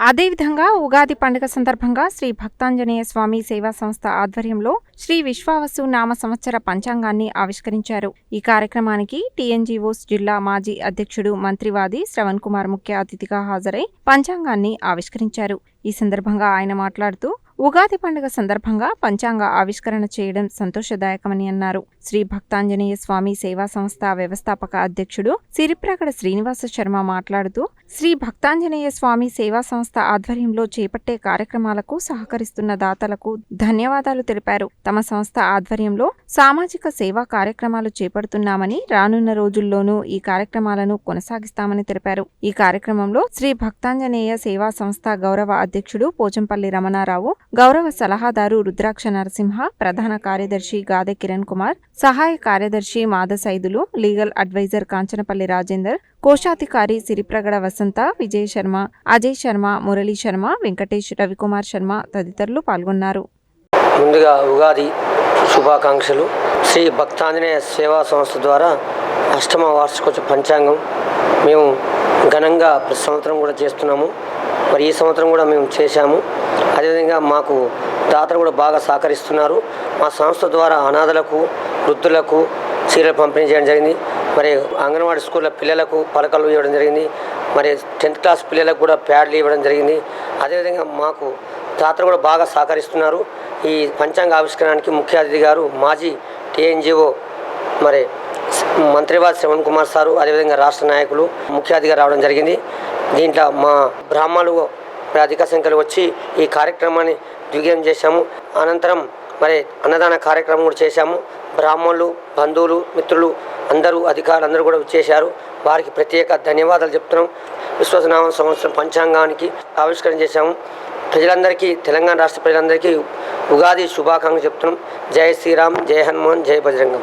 అదేవిధంగా ఉగాది పండుగ సందర్భంగా శ్రీ భక్తాంజనేయ స్వామి సేవా సంస్థ ఆధ్వర్యంలో శ్రీ విశ్వావసు నామ సంవత్సర పంచాంగాన్ని ఆవిష్కరించారు. ఈ కార్యక్రమానికి టీఎన్జీఓస్ జిల్లా మాజీ అధ్యక్షుడు మంత్రివాది శ్రవణ్ కుమార్ ముఖ్య అతిథిగా హాజరై పంచాంగాన్ని ఆవిష్కరించారు. ఈ సందర్భంగా ఆయన మాట్లాడుతూ ఉగాది పండుగ సందర్భంగా పంచాంగ ఆవిష్కరణ చేయడం సంతోషదాయకమని అన్నారు. శ్రీ భక్తాంజనేయ స్వామి సేవా సంస్థ వ్యవస్థాపక అధ్యక్షుడు సిరిప్రగడ శ్రీనివాస శర్మ మాట్లాడుతూ శ్రీ భక్తాంజనేయ స్వామి సేవా సంస్థ ఆధ్వర్యంలో చేపట్టే కార్యక్రమాలకు సహకరిస్తున్న దాతలకు ధన్యవాదాలు తెలిపారు. తమ సంస్థ ఆధ్వర్యంలో సామాజిక సేవా కార్యక్రమాలు చేపడుతున్నామని, రానున్న రోజుల్లోనూ ఈ కార్యక్రమాలను కొనసాగిస్తామని తెలిపారు. ఈ కార్యక్రమంలో శ్రీ భక్తాంజనేయ సేవా సంస్థ గౌరవ అధ్యక్షుడు పోచంపల్లి రమణారావు, గౌరవ సలహాదారు రుద్రాక్ష నరసింహ, ప్రధాన కార్యదర్శి గాదె కిరణ్ కుమార్, సహాయ కార్యదర్శి మాదసైదులు, లీగల్ అడ్వైజర్ కాంచనపల్లి రాజేందర్, కోశాధికారి సిరిప్రగడ వసంత, విజయ్ శర్మ, అజయ్ శర్మ, మురళీ శర్మ, వెంకటేష్, రవికుమార్ శర్మ తదితరులు పాల్గొన్నారు. ముందుగా ఉగాది శుభాకాంక్షలు. శ్రీ భక్తాంజనేయ సేవా సంస్థ ద్వారా అష్టమ వార్షికోత్సవ పంచాంగం మేము ఘనంగా ప్రతి సంవత్సరం కూడా చేస్తున్నాము. మరి ఈ సంవత్సరం కూడా మేము చేశాము. అదేవిధంగా మాకు దాతలు కూడా బాగా సహకరిస్తున్నారు. మా సంస్థ ద్వారా అనాథలకు, వృద్ధులకు చీరలు పంపిణీ చేయడం జరిగింది. మరి అంగన్వాడీ స్కూళ్ళ పిల్లలకు పలకలు ఇవ్వడం జరిగింది. మరి 10th క్లాస్ పిల్లలకు కూడా ప్యాడ్లు ఇవ్వడం జరిగింది. అదేవిధంగా మాకు దాతలు కూడా బాగా సహకరిస్తున్నారు. ఈ పంచాంగ ఆవిష్కరణకి ముఖ్య అతిథి గారు మాజీ టీఎన్జీఓ మరి మంత్రివాది శ్రవణ్ కుమార్ సారు, అదేవిధంగా రాష్ట్ర నాయకులు ముఖ్య అతిథిగా రావడం జరిగింది. దీంట్లో మా బ్రాహ్మణులు అధిక సంఖ్యలో వచ్చి ఈ కార్యక్రమాన్ని దిగ్విజయం చేశాము. అనంతరం మరి అన్నదాన కార్యక్రమం కూడా చేశాము. బ్రాహ్మణులు, బంధువులు, మిత్రులు అందరూ, అధికారులు అందరూ కూడా వచ్చేశారు. వారికి ప్రత్యేక ధన్యవాదాలు చెప్తున్నాం. విశ్వాసనామ సంవత్సరం పంచాంగానికి ఆవిష్కరణ చేశాము. ప్రజలందరికీ, తెలంగాణ రాష్ట్ర ప్రజలందరికీ ఉగాది శుభాకాంక్షలు చెప్తున్నాం. జై శ్రీరామ్, జై హనుమాన్, జై బజరంగం.